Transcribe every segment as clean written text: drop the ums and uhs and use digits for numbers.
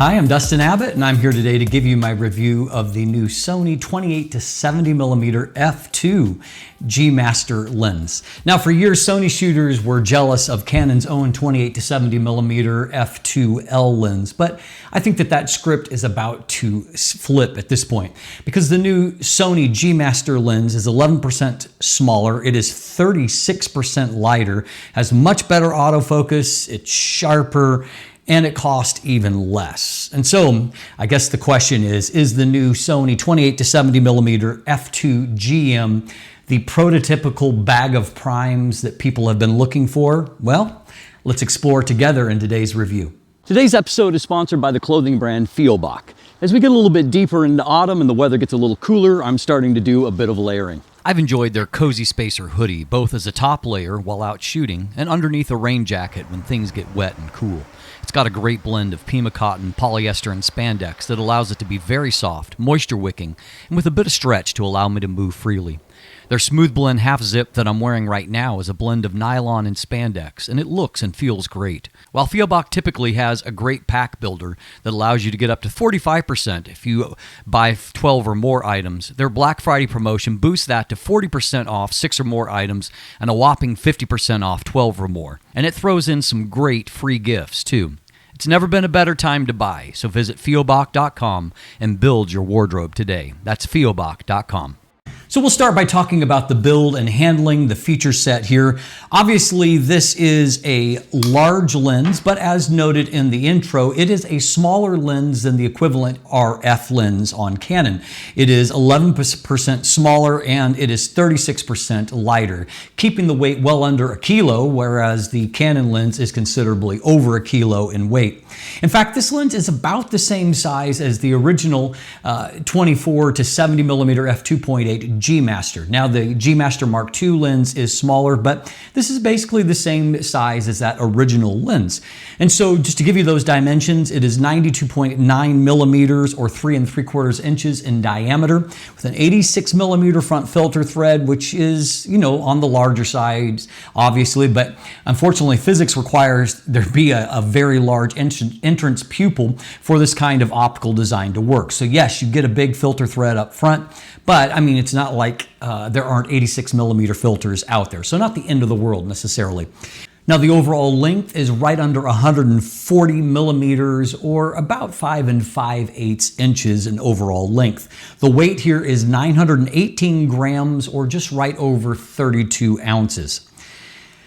Hi, I'm Dustin Abbott, and I'm here today to give you my review of the new Sony 28 to 70mm f2 G Master lens. Now, for years, Sony shooters were jealous of Canon's own 28 to 70mm f2L lens, but I think that script is about to flip at this point because the new Sony G Master lens is 11% smaller, it is 36% lighter, has much better autofocus, it's sharper, and it costs even less. And so I guess the question is the new Sony 28 to 70mm f2 GM the prototypical bag of primes that people have been looking for? Well, let's explore together in today's review. Today's episode is sponsored by the clothing brand Fiobac. As we get a little bit deeper into autumn and the weather gets a little cooler, I'm starting to do a bit of layering. I've enjoyed their Cozy Spacer hoodie, both as a top layer while out shooting and underneath a rain jacket when things get wet and cool. It's got a great blend of Pima cotton, polyester, and spandex that allows it to be very soft, moisture wicking, and with a bit of stretch to allow me to move freely. Their smooth blend half zip that I'm wearing right now is a blend of nylon and spandex, and it looks and feels great. While Fiobac typically has a great pack builder that allows you to get up to 45% if you buy 12 or more items, their Black Friday promotion boosts that to 40% off 6 or more items and a whopping 50% off 12 or more. And it throws in some great free gifts too. It's never been a better time to buy, so visit Fiobac.com and build your wardrobe today. That's Fiobac.com. So we'll start by talking about the build and handling, the feature set here. Obviously, this is a large lens, but as noted in the intro, it is a smaller lens than the equivalent RF lens on Canon. It is 11% smaller and it is 36% lighter, keeping the weight well under a kilo, whereas the Canon lens is considerably over a kilo in weight. In fact, this lens is about the same size as the original 24 to 70mm f2.8 G Master. Now the G Master Mark II lens is smaller, but this is basically the same size as that original lens. And so just to give you those dimensions, it is 92.9 millimeters or 3 3/4 inches in diameter with an 86mm front filter thread, which is, on the larger side, obviously, but unfortunately physics requires there be a very large entrance pupil for this kind of optical design to work. So yes, you get a big filter thread up front, but I mean, it's not like there aren't 86mm filters out there. So not the end of the world necessarily. Now the overall length is right under 140 millimeters or about 5 5/8 inches in overall length. The weight here is 918 grams or just right over 32 ounces.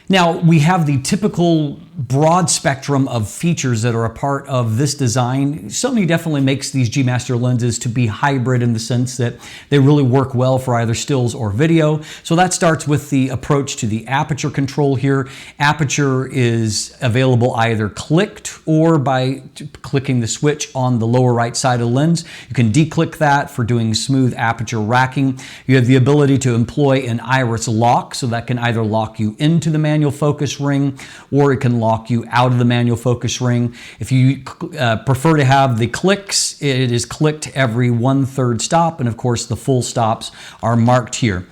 Now, we have the typical broad spectrum of features that are a part of this design. Sony definitely makes these G Master lenses to be hybrid in the sense that they really work well for either stills or video. So that starts with the approach to the aperture control here. Aperture is available either clicked or by clicking the switch on the lower right side of the lens. You can declick that for doing smooth aperture racking. You have the ability to employ an iris lock, so that can either lock you into the manual focus ring or it can lock you out of the manual focus ring. If you prefer to have the clicks, it is clicked every 1/3 stop, and of course the full stops are marked here.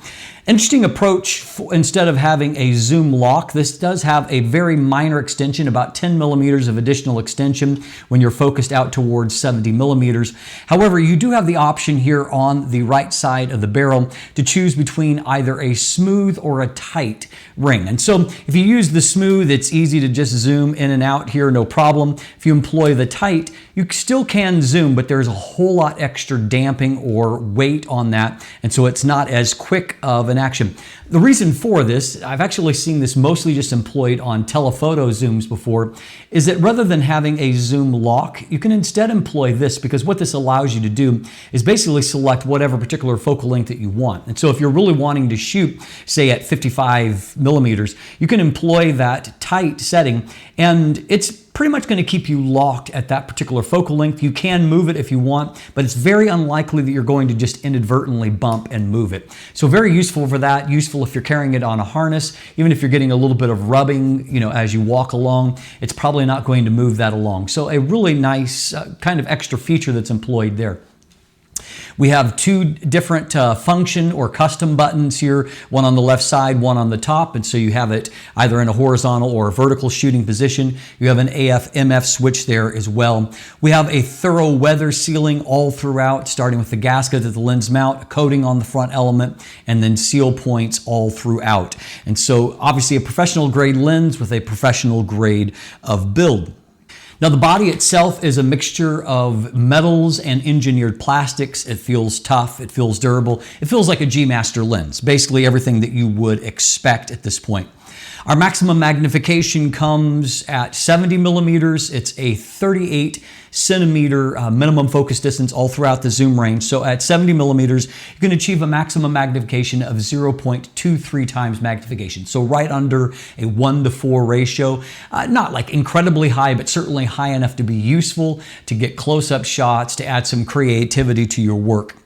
Interesting approach. Instead of having a zoom lock, this does have a very minor extension, about 10 millimeters of additional extension when you're focused out towards 70 millimeters. However, you do have the option here on the right side of the barrel to choose between either a smooth or a tight ring. And so if you use the smooth, it's easy to just zoom in and out here, no problem. If you employ the tight, you still can zoom, but there's a whole lot extra damping or weight on that, and so it's not as quick of an action. The reason for this, I've actually seen this mostly just employed on telephoto zooms before, is that rather than having a zoom lock, you can instead employ this, because what this allows you to do is basically select whatever particular focal length that you want. And so if you're really wanting to shoot, say at 55 millimeters, you can employ that tight setting, and it's pretty much going to keep you locked at that particular focal length. You can move it if you want, but it's very unlikely that you're going to just inadvertently bump and move it. So very useful for that, useful if you're carrying it on a harness. Even if you're getting a little bit of rubbing, as you walk along, it's probably not going to move that along. So a really nice kind of extra feature that's employed there. We have two different function or custom buttons here, one on the left side, one on the top, and so you have it either in a horizontal or a vertical shooting position. You have an AF/MF switch there as well. We have a thorough weather sealing all throughout, starting with the gasket at the lens mount, a coating on the front element, and then seal points all throughout. And so obviously a professional grade lens with a professional grade of build. Now the body itself is a mixture of metals and engineered plastics. It feels tough, it feels durable, it feels like a G Master lens, basically everything that you would expect at this point. Our maximum magnification comes at 70 millimeters. It's a 38 centimeter minimum focus distance all throughout the zoom range. So at 70 millimeters, you can achieve a maximum magnification of 0.23 times magnification. So right under a 1:4 ratio. Not like incredibly high, but certainly high enough to be useful, to get close-up shots, to add some creativity to your work.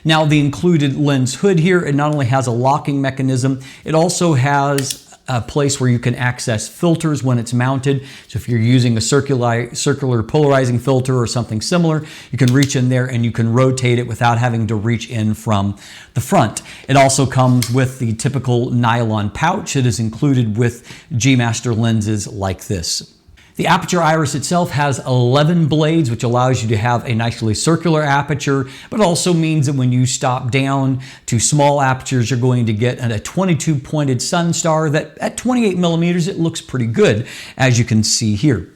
Now the included lens hood here, it not only has a locking mechanism, it also has a place where you can access filters when it's mounted. So if you're using a circular polarizing filter or something similar, you can reach in there and you can rotate it without having to reach in from the front. It also comes with the typical nylon pouch that is included with G Master lenses like this. The aperture iris itself has 11 blades, which allows you to have a nicely circular aperture, but also means that when you stop down to small apertures, you're going to get a 22 pointed sun star that at 28 millimeters, it looks pretty good, as you can see here.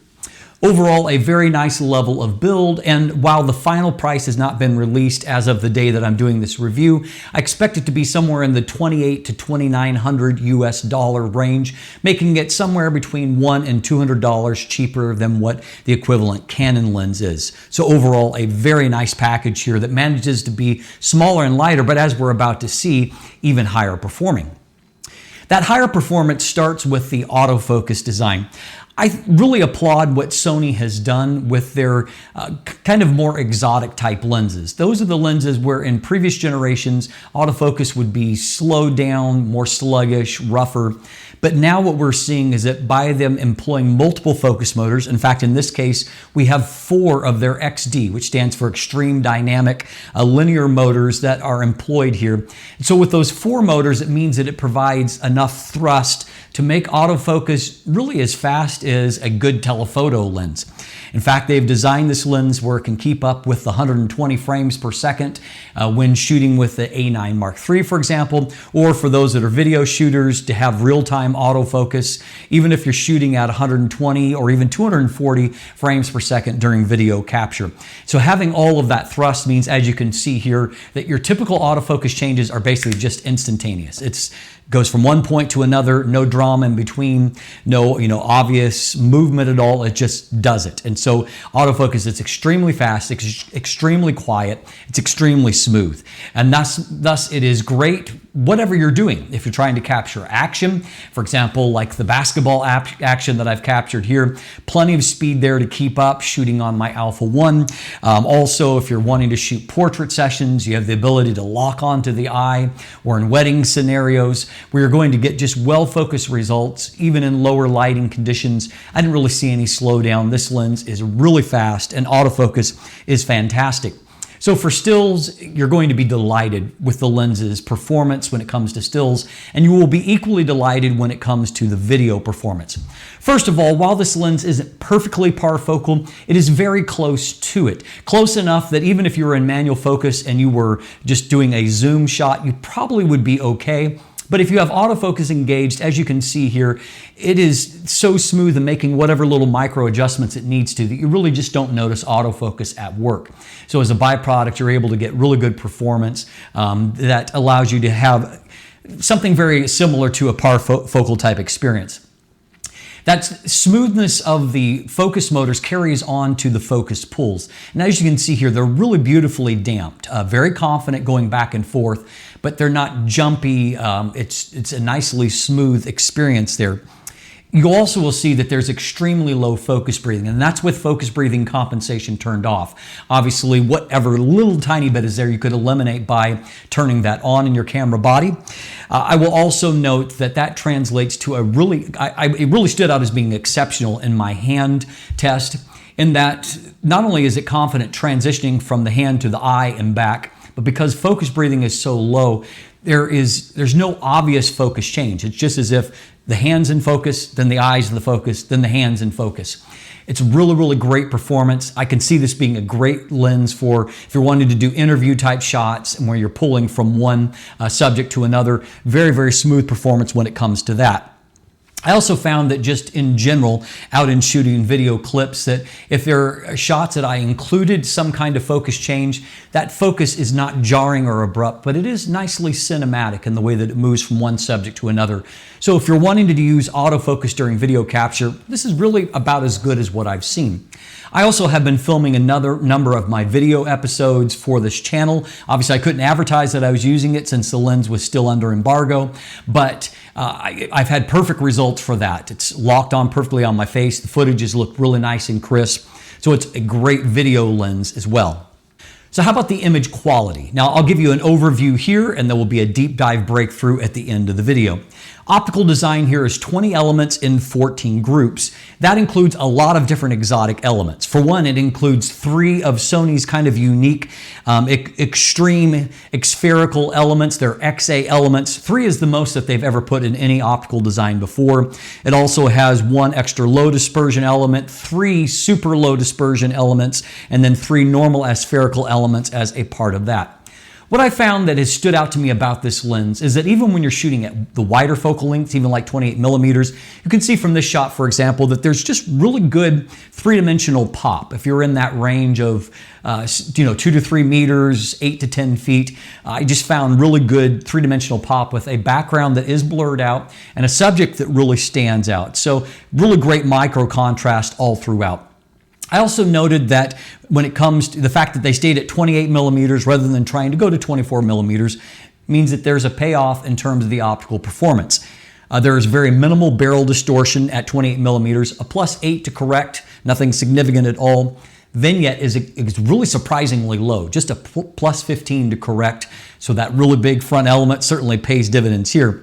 Overall, a very nice level of build, and while the final price has not been released as of the day that I'm doing this review, I expect it to be somewhere in the $2,800 to $2,900 US range, making it somewhere between $100 and $200 cheaper than what the equivalent Canon lens is. So overall, a very nice package here that manages to be smaller and lighter, but as we're about to see, even higher performing. That higher performance starts with the autofocus design. I really applaud what Sony has done with their kind of more exotic type lenses. Those are the lenses where in previous generations, autofocus would be slowed down, more sluggish, rougher. But now what we're seeing is that by them employing multiple focus motors, in fact, in this case, we have 4 of their XD, which stands for Extreme Dynamic Linear motors that are employed here. And so with those 4 motors, it means that it provides enough thrust to make autofocus really as fast as a good telephoto lens. In fact, they've designed this lens where it can keep up with the 120 frames per second when shooting with the A9 Mark III, for example, or for those that are video shooters to have real-time autofocus, even if you're shooting at 120 or even 240 frames per second during video capture. So having all of that thrust means, as you can see here, that your typical autofocus changes are basically just instantaneous. It goes from one point to another, no drama in between, no obvious movement at all. It just does it. And so autofocus is extremely fast, it's extremely quiet, it's extremely smooth. And thus it is great whatever you're doing. If you're trying to capture action, for example, like the basketball action that I've captured here, plenty of speed there to keep up shooting on my Alpha 1. Also, if you're wanting to shoot portrait sessions, you have the ability to lock onto the eye, or in wedding scenarios where you're going to get just well-focused results, even in lower lighting conditions. I didn't really see any slowdown. This lens is really fast and autofocus is fantastic. So for stills, you're going to be delighted with the lens's performance when it comes to stills, and you will be equally delighted when it comes to the video performance. First of all, while this lens isn't perfectly parfocal, it is very close to it. Close enough that even if you were in manual focus and you were just doing a zoom shot, you probably would be okay. But if you have autofocus engaged, as you can see here, it is so smooth in making whatever little micro adjustments it needs to that you really just don't notice autofocus at work. So as a byproduct, you're able to get really good performance that allows you to have something very similar to a parfocal type experience. That smoothness of the focus motors carries on to the focus pulls. And as you can see here, they're really beautifully damped, very confident going back and forth, but they're not jumpy. It's a nicely smooth experience there. You also will see that there's extremely low focus breathing, and that's with focus breathing compensation turned off. Obviously, whatever little tiny bit is there, you could eliminate by turning that on in your camera body. I will also note that that translates to a it really stood out as being exceptional in my hand test, in that not only is it confident transitioning from the hand to the eye and back, but because focus breathing is so low, there's no obvious focus change. It's just as if the hand's in focus, then the eye's in the focus, then the hand's in focus. It's really, really great performance. I can see this being a great lens for if you're wanting to do interview type shots and where you're pulling from one subject to another. Very, very smooth performance when it comes to that. I also found that just in general, out in shooting video clips, that if there are shots that I included some kind of focus change, that focus is not jarring or abrupt, but it is nicely cinematic in the way that it moves from one subject to another. So if you're wanting to use autofocus during video capture, this is really about as good as what I've seen. I also have been filming another number of my video episodes for this channel. Obviously, I couldn't advertise that I was using it since the lens was still under embargo, but I've had perfect results for that. It's locked on perfectly on my face. The footages look really nice and crisp. So it's a great video lens as well. So how about the image quality? Now I'll give you an overview here and there will be a deep dive breakthrough at the end of the video. Optical design here is 20 elements in 14 groups. That includes a lot of different exotic elements. For one, it includes 3 of Sony's kind of unique extreme spherical elements. They're XA elements. 3 is the most that they've ever put in any optical design before. It also has 1 extra low dispersion element, 3 super low dispersion elements, and then 3 normal aspherical elements as a part of that. What I found that has stood out to me about this lens is that even when you're shooting at the wider focal lengths, even like 28 millimeters, you can see from this shot, for example, that there's just really good three-dimensional pop. If you're in that range of 2 to 3 meters, 8 to 10 feet, I just found really good three-dimensional pop with a background that is blurred out and a subject that really stands out. So really great micro contrast all throughout. I also noted that when it comes to the fact that they stayed at 28 millimeters rather than trying to go to 24 millimeters means that there's a payoff in terms of the optical performance. There is very minimal barrel distortion at 28 millimeters, a +8 to correct, nothing significant at all. Vignette is really surprisingly low, just a +15 to correct, so that really big front element certainly pays dividends here.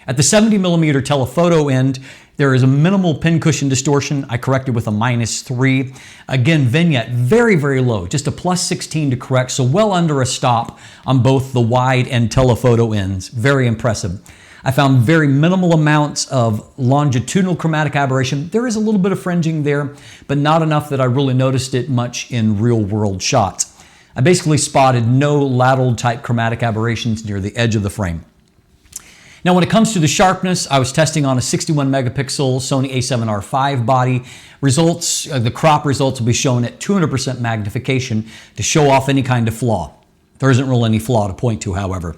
At the 70 millimeter telephoto end, there is a minimal pincushion distortion. I corrected with a -3. Again, vignette, very, very low, just a +16 to correct, so well under a stop on both the wide and telephoto ends. Very impressive. I found very minimal amounts of longitudinal chromatic aberration. There is a little bit of fringing there, but not enough that I really noticed it much in real world shots. I basically spotted no lateral type chromatic aberrations near the edge of the frame. Now, when it comes to the sharpness, I was testing on a 61 megapixel Sony a7R5 body. Results, the crop results will be shown at 200% magnification to show off any kind of flaw. There isn't really any flaw to point to, however.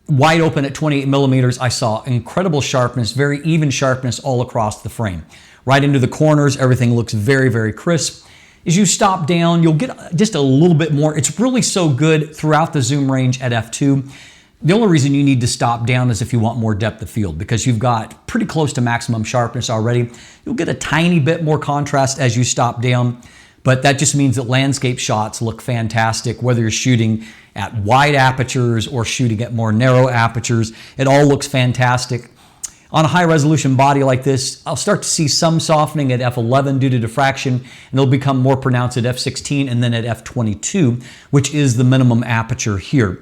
Wide open at 28 millimeters, I saw incredible sharpness, very even sharpness all across the frame. Right into the corners, everything looks very, very crisp. As you stop down, you'll get just a little bit more. It's really so good throughout the zoom range at f2. The only reason you need to stop down is if you want more depth of field, because you've got pretty close to maximum sharpness already. You'll get a tiny bit more contrast as you stop down, but that just means that landscape shots look fantastic, whether you're shooting at wide apertures or shooting at more narrow apertures. It all looks fantastic. On a high resolution body like this, I'll start to see some softening at f11 due to diffraction, and it'll become more pronounced at f16 and then at f22, which is the minimum aperture here.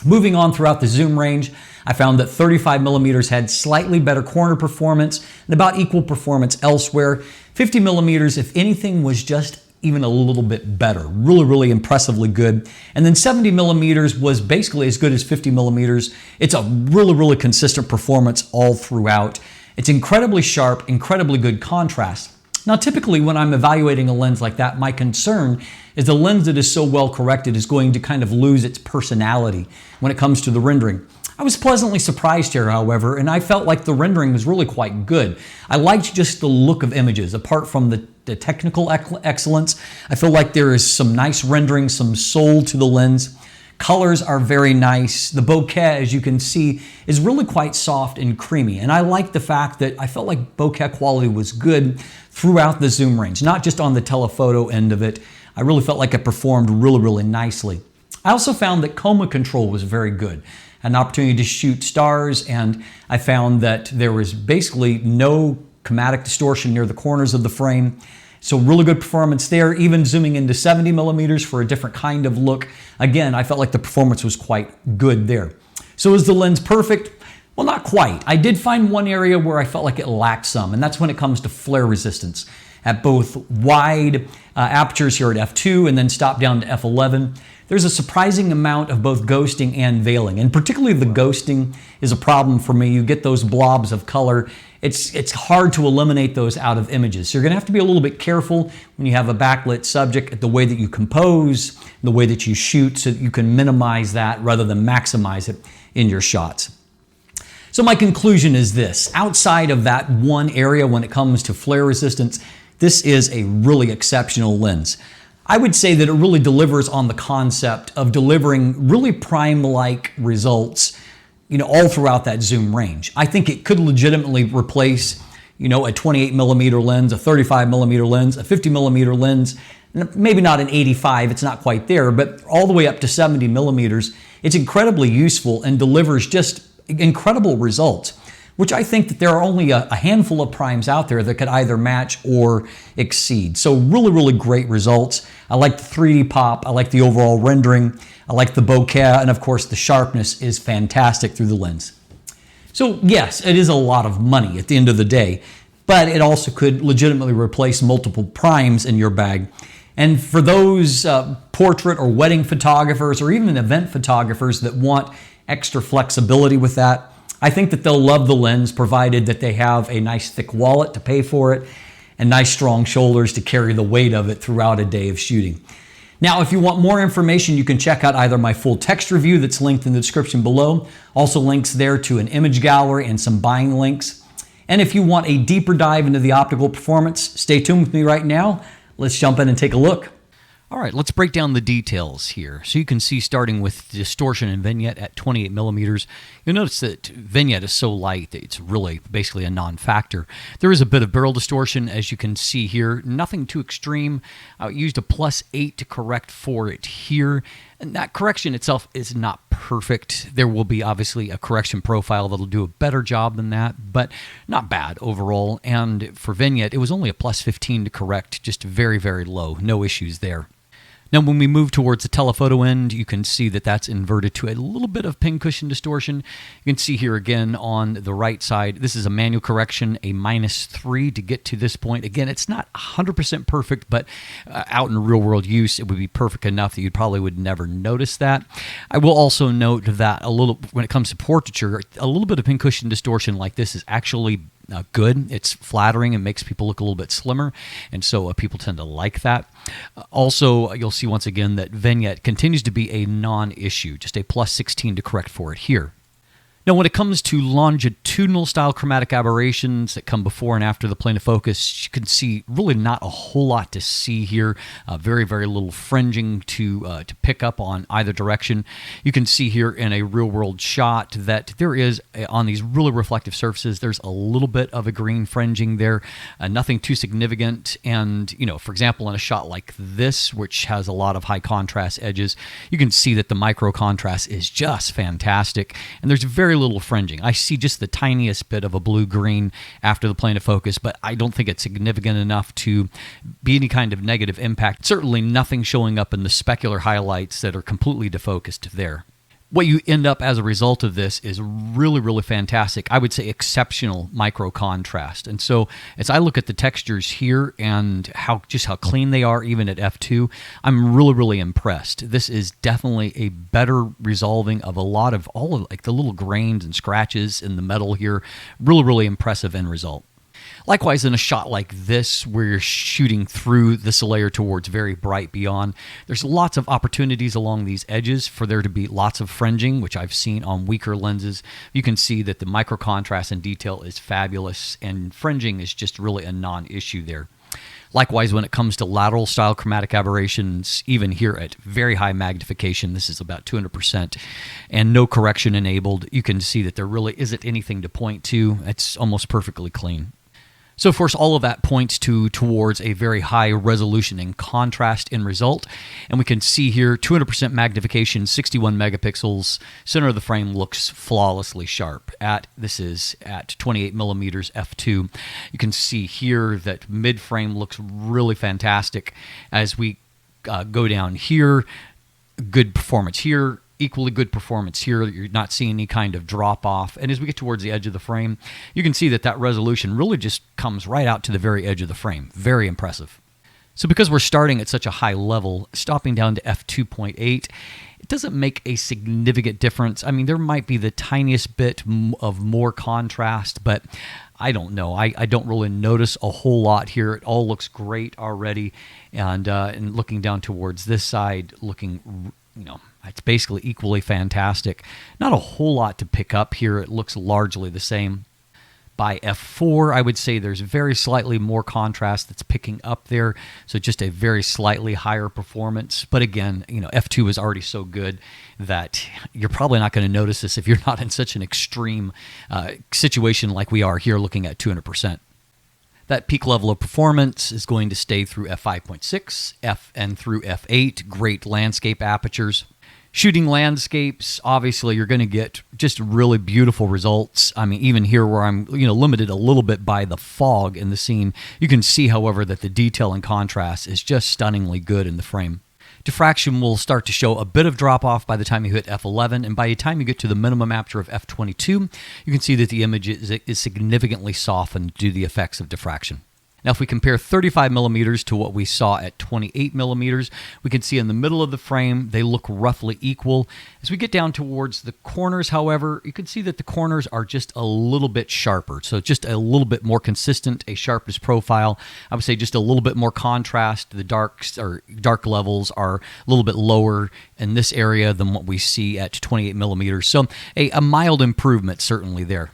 Moving on throughout the zoom range, I found that 35 millimeters had slightly better corner performance and about equal performance elsewhere. 50 millimeters, if anything, was just even a little bit better. Really, really impressively good. And then 70 millimeters was basically as good as 50 millimeters. It's a really, really consistent performance all throughout. It's incredibly sharp, incredibly good contrast. Now, typically when I'm evaluating a lens like that, my concern is the lens that is so well corrected is going to kind of lose its personality when it comes to the rendering. I was pleasantly surprised here, however, and I felt like the rendering was really quite good. I liked just the look of images. Apart from the technical excellence, I feel like there is some nice rendering, some soul to the lens. Colors are very nice. The bokeh, as you can see, is really quite soft and creamy. And I like the fact that I felt like bokeh quality was good throughout the zoom range, not just on the telephoto end of it. I really felt like it performed really, really nicely. I also found that chroma control was very good. An opportunity to shoot stars, and I found that there was basically no chromatic distortion near the corners of the frame. So really good performance there, even zooming into 70 millimeters for a different kind of look. Again, I felt like the performance was quite good there. So is the lens perfect? Well, not quite. I did find one area where I felt like it lacked some, and that's when it comes to flare resistance. At both wide apertures here at f2 and then stop down to f11, there's a surprising amount of both ghosting and veiling. And particularly the ghosting is a problem for me. You get those blobs of color. It's hard to eliminate those out of images. So you're gonna have to be a little bit careful when you have a backlit subject, the way that you compose, the way that you shoot, so that you can minimize that rather than maximize it in your shots. So my conclusion is this: outside of that one area when it comes to flare resistance, this is a really exceptional lens. I would say that it really delivers on the concept of delivering really prime-like results, all throughout that zoom range. I think it could legitimately replace, a 28 millimeter lens, a 35 millimeter lens, a 50 millimeter lens, maybe not an 85, it's not quite there, but all the way up to 70 millimeters. It's incredibly useful and delivers just incredible results, which I think that there are only a handful of primes out there that could either match or exceed. So really, really great results. I like the 3D pop. I like the overall rendering. I like the bokeh. And of course, the sharpness is fantastic through the lens. So yes, it is a lot of money at the end of the day, but it also could legitimately replace multiple primes in your bag. And for those portrait or wedding photographers or even event photographers that want extra flexibility with that, I think that they'll love the lens, provided that they have a nice thick wallet to pay for it and nice strong shoulders to carry the weight of it throughout a day of shooting. Now, if you want more information, you can check out either my full text review that's linked in the description below, also links there to an image gallery and some buying links. And if you want a deeper dive into the optical performance, stay tuned with me right now. Let's jump in and take a look. All right, let's break down the details here. So you can see, starting with distortion and vignette at 28 millimeters, you'll notice that vignette is so light that it's really basically a non-factor. There is a bit of barrel distortion, as you can see here. Nothing too extreme. I used a +8 to correct for it here. And that correction itself is not perfect. There will be obviously a correction profile that'll do a better job than that, but not bad overall. And for vignette, it was only a +15 to correct, just very, very low. No issues there. Now, when we move towards the telephoto end, you can see that that's inverted to a little bit of pincushion distortion. You can see here again on the right side, this is a manual correction, a -3 to get to this point. Again, it's not 100% perfect, but out in real world use, it would be perfect enough that you probably would never notice that. I will also note that when it comes to portraiture, a little bit of pincushion distortion like this is actually good. It's flattering and makes people look a little bit slimmer, and so people tend to like that. Also, you'll see once again that vignette continues to be a non-issue, just a +16 to correct for it here. Now, when it comes to longitudinal style chromatic aberrations that come before and after the plane of focus, you can see really not a whole lot to see here. Very, very little fringing to pick up on either direction. You can see here in a real-world shot that there is, on these really reflective surfaces, there's a little bit of a green fringing there. Nothing too significant. And, for example, in a shot like this, which has a lot of high contrast edges, you can see that the micro contrast is just fantastic. And there's very little fringing. I see just the tiniest bit of a blue-green after the plane of focus, but I don't think it's significant enough to be any kind of negative impact. Certainly nothing showing up in the specular highlights that are completely defocused there. What you end up as a result of this is really, really fantastic. I would say exceptional micro contrast. And so as I look at the textures here and how clean they are even at f2, I'm really, really impressed. This is definitely a better resolving of all of like the little grains and scratches in the metal here. Really, really impressive end result. Likewise, in a shot like this, where you're shooting through this layer towards very bright beyond, there's lots of opportunities along these edges for there to be lots of fringing, which I've seen on weaker lenses. You can see that the micro contrast and detail is fabulous, and fringing is just really a non-issue there. Likewise, when it comes to lateral style chromatic aberrations, even here at very high magnification, this is about 200%, and no correction enabled, you can see that there really isn't anything to point to. It's almost perfectly clean. So of course, all of that points towards a very high resolution and contrast in result. And we can see here 200% magnification, 61 megapixels. Center of the frame looks flawlessly sharp. This is at 28 millimeters f2. You can see here that mid frame looks really fantastic. As we go down here, good performance here. Equally good performance here. You're not seeing any kind of drop off. And as we get towards the edge of the frame, you can see that resolution really just comes right out to the very edge of the frame. Very impressive. So because we're starting at such a high level, stopping down to f2.8, it doesn't make a significant difference. I mean, there might be the tiniest bit of more contrast, but I don't know. I don't really notice a whole lot here. It all looks great already. And looking down towards this side, looking, it's basically equally fantastic. Not a whole lot to pick up here. It looks largely the same. By f4, I would say there's very slightly more contrast that's picking up there. So just a very slightly higher performance. But again, f2 is already so good that you're probably not going to notice this if you're not in such an extreme situation like we are here looking at 200%. That peak level of performance is going to stay through f5.6, and through f8, great landscape apertures. Shooting landscapes, obviously, you're going to get just really beautiful results. I mean, even here where I'm, limited a little bit by the fog in the scene, you can see, however, that the detail and contrast is just stunningly good in the frame. Diffraction will start to show a bit of drop-off by the time you hit f11, and by the time you get to the minimum aperture of f22, you can see that the image is significantly softened due to the effects of diffraction. Now, if we compare 35 millimeters to what we saw at 28 millimeters, we can see in the middle of the frame, they look roughly equal. As we get down towards the corners, however, you can see that the corners are just a little bit sharper. So just a little bit more consistent, a sharpness profile. I would say just a little bit more contrast. The dark levels are a little bit lower in this area than what we see at 28 millimeters. So a mild improvement certainly there.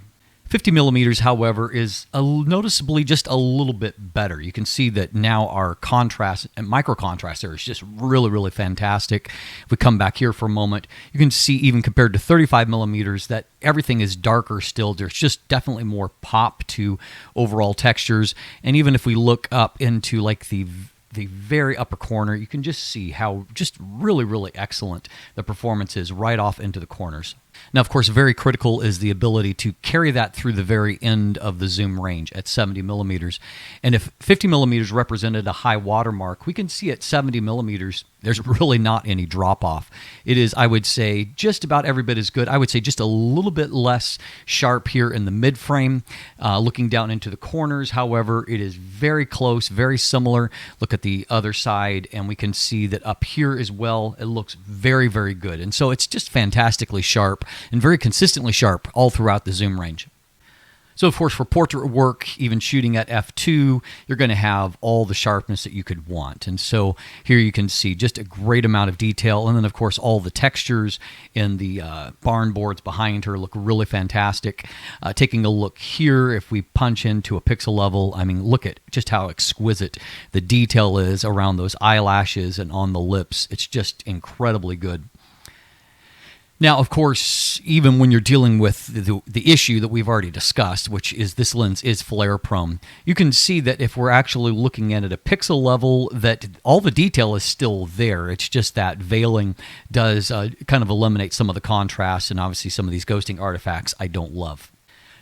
50 millimeters, however, is noticeably just a little bit better. You can see that now our contrast and micro contrast there is just really, really fantastic. If we come back here for a moment, you can see even compared to 35 millimeters that everything is darker still. There's just definitely more pop to overall textures. And even if we look up into like the very upper corner, you can just see how just really, really excellent the performance is right off into the corners. Now, of course, very critical is the ability to carry that through the very end of the zoom range at 70 millimeters. And if 50 millimeters represented a high watermark, we can see at 70 millimeters, there's really not any drop-off. It is, I would say, just about every bit as good. I would say just a little bit less sharp here in the mid-frame. Looking down into the corners, however, it is very close, very similar. Look at the other side, and we can see that up here as well, it looks very, very good. And so it's just fantastically sharp and very consistently sharp all throughout the zoom range. So, of course, for portrait work, even shooting at f2, you're going to have all the sharpness that you could want. And so here you can see just a great amount of detail. And then, of course, all the textures in the barn boards behind her look really fantastic. Taking a look here, if we punch into a pixel level, I mean, look at just how exquisite the detail is around those eyelashes and on the lips. It's just incredibly good. Now, of course, even when you're dealing with the issue that we've already discussed, which is this lens is flare prone, you can see that if we're actually looking at it at a pixel level, that all the detail is still there. It's just that veiling does kind of eliminate some of the contrast and obviously some of these ghosting artifacts I don't love.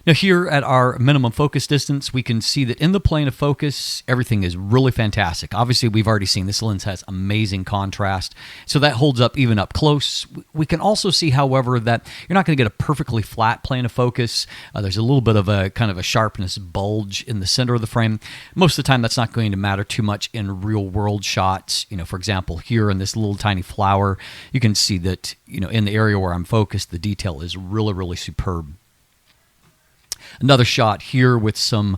Now here at our minimum focus distance, we can see that in the plane of focus, everything is really fantastic. Obviously, we've already seen this lens has amazing contrast, so that holds up even up close. We can also see, however, that you're not going to get a perfectly flat plane of focus. There's a little bit of a kind of a sharpness bulge in the center of the frame. Most of the time, that's not going to matter too much in real-world shots. For example, here in this little tiny flower, you can see that, in the area where I'm focused, the detail is really, really superb. Another shot here with some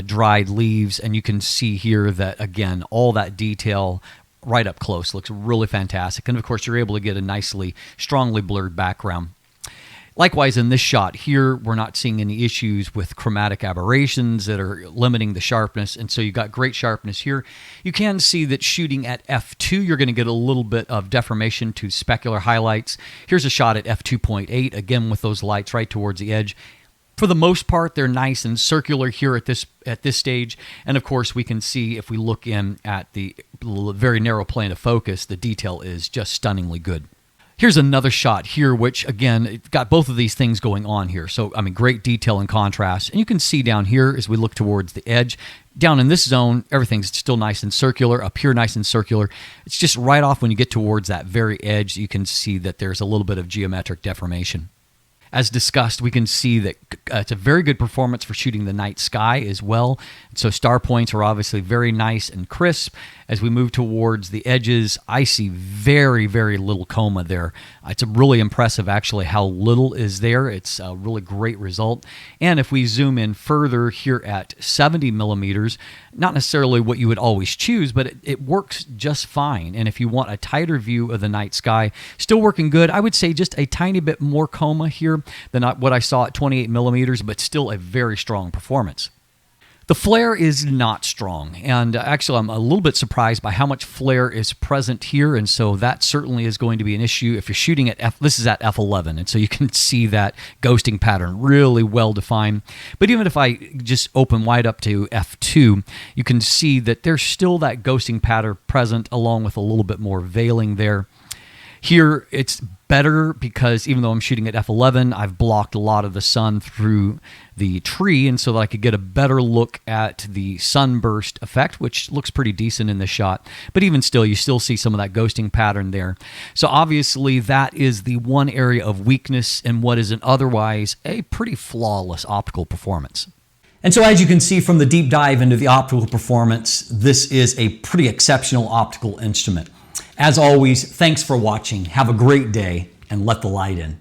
dried leaves, and you can see here that, again, all that detail right up close looks really fantastic. And, of course, you're able to get a nicely, strongly blurred background. Likewise, in this shot here, we're not seeing any issues with chromatic aberrations that are limiting the sharpness, and so you've got great sharpness here. You can see that shooting at f2, you're going to get a little bit of deformation to specular highlights. Here's a shot at f2.8, again with those lights right towards the edge. For the most part, they're nice and circular here at this stage. And of course, we can see if we look in at the very narrow plane of focus, the detail is just stunningly good. Here's another shot here, which again, it's got both of these things going on here. So, I mean, great detail and contrast. And you can see down here as we look towards the edge, down in this zone, everything's still nice and circular. Up here, nice and circular. It's just right off when you get towards that very edge, you can see that there's a little bit of geometric deformation. As discussed, we can see that it's a very good performance for shooting the night sky as well. So star points are obviously very nice and crisp. As we move towards the edges, I see very, very little coma there. It's really impressive actually how little is there. It's a really great result. And if we zoom in further here at 70 millimeters, not necessarily what you would always choose, but it works just fine. And if you want a tighter view of the night sky, still working good. I would say just a tiny bit more coma here than what I saw at 28 millimeters, but still a very strong performance. The flare is not strong, and actually I'm a little bit surprised by how much flare is present here, and so that certainly is going to be an issue if you're shooting at this is at f11, and so you can see that ghosting pattern really well defined. But even if I just open wide up to f2, you can see that there's still that ghosting pattern present along with a little bit more veiling there. Here, it's better because even though I'm shooting at f11, I've blocked a lot of the sun through the tree, and so that I could get a better look at the sunburst effect, which looks pretty decent in this shot. But even still, you still see some of that ghosting pattern there. So obviously, that is the one area of weakness in what is an otherwise a pretty flawless optical performance. And so as you can see from the deep dive into the optical performance, this is a pretty exceptional optical instrument. As always, thanks for watching. Have a great day and let the light in.